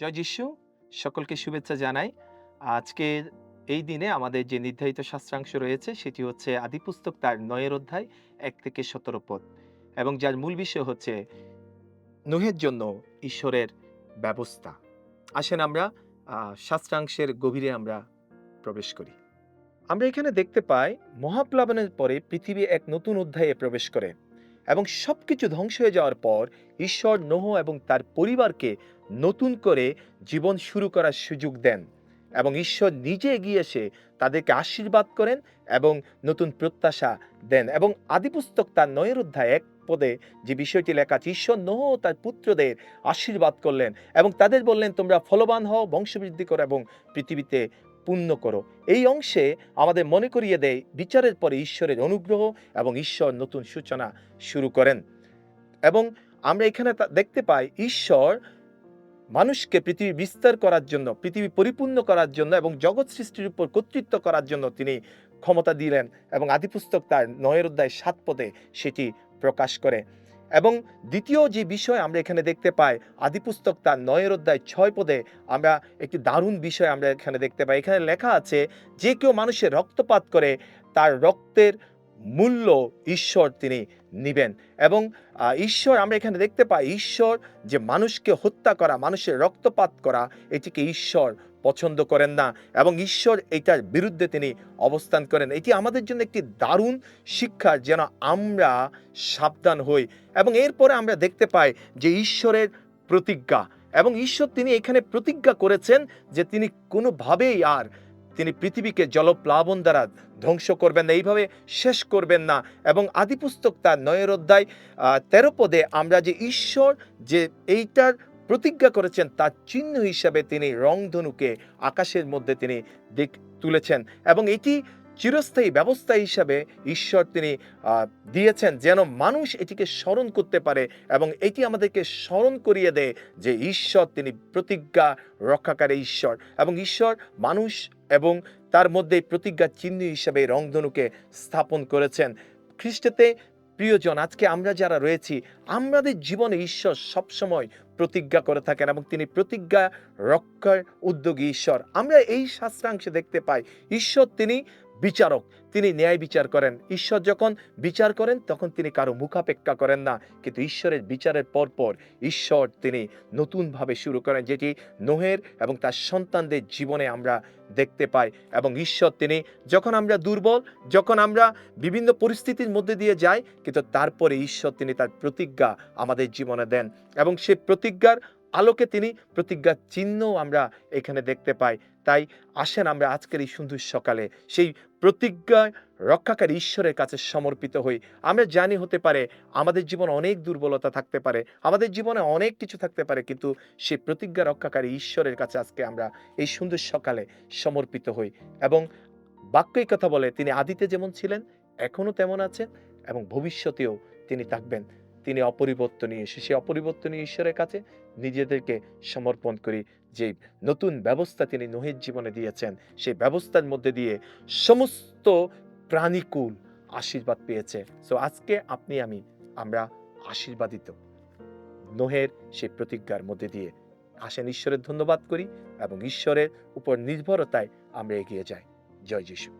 জয় যিশু। সকলকে শুভেচ্ছা জানাই। আজকের এই দিনে আমাদের যে নির্ধারিত শাস্ত্রাংশ রয়েছে সেটি হচ্ছে আদিপুস্তক তার ৯ অধ্যায় ১ থেকে ১৭ পদ এবং যার মূল বিষয় হচ্ছে নূহের জন্য ঈশ্বরের ব্যবস্থা। আসেন আমরা শাস্ত্রাংশের গভীরে আমরা প্রবেশ করি। আমরা এখানে দেখতে পাই মহাপ্লাবনের পরে পৃথিবী এক নতুন অধ্যায়ে প্রবেশ করে এবং সবকিছু ধ্বংস হয়ে যাওয়ার পর ঈশ্বর নোহ এবং তার পরিবারকে নতুন করে জীবন শুরু করার সুযোগ দেন এবং ঈশ্বর নিজে এগিয়ে এসে তাদেরকে আশীর্বাদ করেন এবং নতুন প্রত্যাশা দেন এবং আদিপুস্তক তার ৯ অধ্যায় ১ পদে যে বিষয়টি লেখা আছে, ঈশ্বর নোহ ও তার পুত্রদের আশীর্বাদ করলেন এবং তাদের বললেন, তোমরা ফলবান হও, বংশবৃদ্ধি করো এবং পৃথিবীতে পূর্ণ করো। এই অংশে আমাদের মনে করিয়ে দেয় বিচারের পরে ঈশ্বরের অনুগ্রহ এবং ঈশ্বর নতুন সূচনা শুরু করেন। এবং আমরা এখানে দেখতে পাই ঈশ্বর মানুষকে পৃথিবী বিস্তার করার জন্য, পৃথিবী পরিপূর্ণ করার জন্য এবং জগৎ সৃষ্টির উপর কর্তৃত্ব করার জন্য তিনি ক্ষমতা দিলেন এবং আদিপুস্তক তার ৯ অধ্যায় ৭ পদে সেটি প্রকাশ করে। এবং দ্বিতীয় যে বিষয় আমরা এখানে দেখতে পাই, আদিপুস্তক তার ৯ অধ্যায় ৬ পদে আমরা একটি দারুণ বিষয় আমরা এখানে দেখতে পাই। এখানে লেখা আছে, যে কেউ মানুষের রক্তপাত করে তার রক্তের মূল্য ঈশ্বর তিনি নিবেন। এবং ঈশ্বর আমরা এখানে দেখতে পাই, ঈশ্বর যে মানুষকে হত্যা করা, মানুষের রক্তপাত করা, এটিকে ঈশ্বর পছন্দ করেন না এবং ঈশ্বর এটার বিরুদ্ধে তিনি অবস্থান করেন। এটি আমাদের জন্য একটি দারুণ শিক্ষা, যেন আমরা সাবধান হই। এবং এরপরে আমরা দেখতে পাই যে ঈশ্বরের প্রতিজ্ঞা, এবং ঈশ্বর তিনি এখানে প্রতিজ্ঞা করেছেন যে তিনি কোনোভাবেই আর তিনি পৃথিবীকে জলপ্লাবন দ্বারা ধ্বংস করবেন না, এইভাবে শেষ করবেন না। এবং আদিপুস্তক তার ৯ অধ্যায় ১৩ পদে আমরা যে ঈশ্বর যে এইটার প্রতিজ্ঞা করেছেন তার চিহ্ন হিসাবে তিনি রংধনুকে আকাশের মধ্যে তিনি তুলেছেন এবং এটি চিরস্থায়ী ব্যবস্থা হিসাবে ঈশ্বর তিনি দিয়েছেন, যেন মানুষ এটিকে স্মরণ করতে পারে এবং এটি আমাদেরকে স্মরণ করিয়ে দেয় যে ঈশ্বর তিনি প্রতিজ্ঞা রক্ষাকারী ঈশ্বর এবং ঈশ্বর মানুষ এবং তার মধ্যে প্রতিজ্ঞার চিহ্ন হিসাবে রংধনুকে স্থাপন করেছেন। খ্রিস্টতে প্রিয়জন, আজকে আমরা যারা রয়েছি, আমাদের জীবনে ঈশ্বর সবসময় প্রতিজ্ঞা করে থাকেন এবং তিনি প্রতিজ্ঞা রক্ষার উদ্যোগী ঈশ্বর। আমরা এই শাস্ত্রাংশে দেখতে পাই ঈশ্বর তিনি বিচারক, তিনি ন্যায় বিচার করেন। ঈশ্বর যখন বিচার করেন তখন তিনি কারো মুখাপেক্ষা করেন না, কিন্তু ঈশ্বরের বিচারের পরপর ঈশ্বর তিনি নতুনভাবে শুরু করেন, যেটি নোহের এবং তার সন্তানদের জীবনে আমরা দেখতে পাই। এবং ঈশ্বর তিনি, যখন আমরা দুর্বল, যখন আমরা বিভিন্ন পরিস্থিতির মধ্যে দিয়ে যাই, কিন্তু তারপরে ঈশ্বর তিনি তার প্রতিজ্ঞা আমাদের জীবনে দেন এবং সেই প্রতিজ্ঞার আলোকে তিনি প্রতিজ্ঞার চিহ্নও আমরা এখানে দেখতে পাই। তাই আসেন আমরা আজকের এই সুন্দর সকালে সেই প্রতিজ্ঞা রক্ষাকারী ঈশ্বরের কাছে সমর্পিত হই। আমরা জানি হতে পারে আমাদের জীবনে অনেক দুর্বলতা থাকতে পারে, আমাদের জীবনে অনেক কিছু থাকতে পারে, কিন্তু সেই প্রতিজ্ঞা রক্ষাকারী ঈশ্বরের কাছে আজকে আমরা এই সুন্দর সকালে সমর্পিত হই। এবং বাক্য এই কথা বলে, তিনি আদিতে যেমন ছিলেন এখনো তেমন আছেন এবং ভবিষ্যতেও তিনি থাকবেন। তিনি অপরিবর্তনীয়। সেই অপরিবর্তনীয় ঈশ্বরের কাছে নিজেদেরকে সমর্পণ করি। যে নতুন ব্যবস্থা তিনি নোহের জীবনে দিয়েছেন, সেই ব্যবস্থার মধ্যে দিয়ে সমস্ত প্রাণীকুল আশীর্বাদ পেয়েছে। সো আজকে আপনি আমি আমরা আশীর্বাদিত নোহের সেই প্রতিজ্ঞার মধ্যে দিয়ে। আসেন ঈশ্বরের ধন্যবাদ করি এবং ঈশ্বরের উপর নির্ভরতায় আমরা এগিয়ে যাই। জয় যিশু।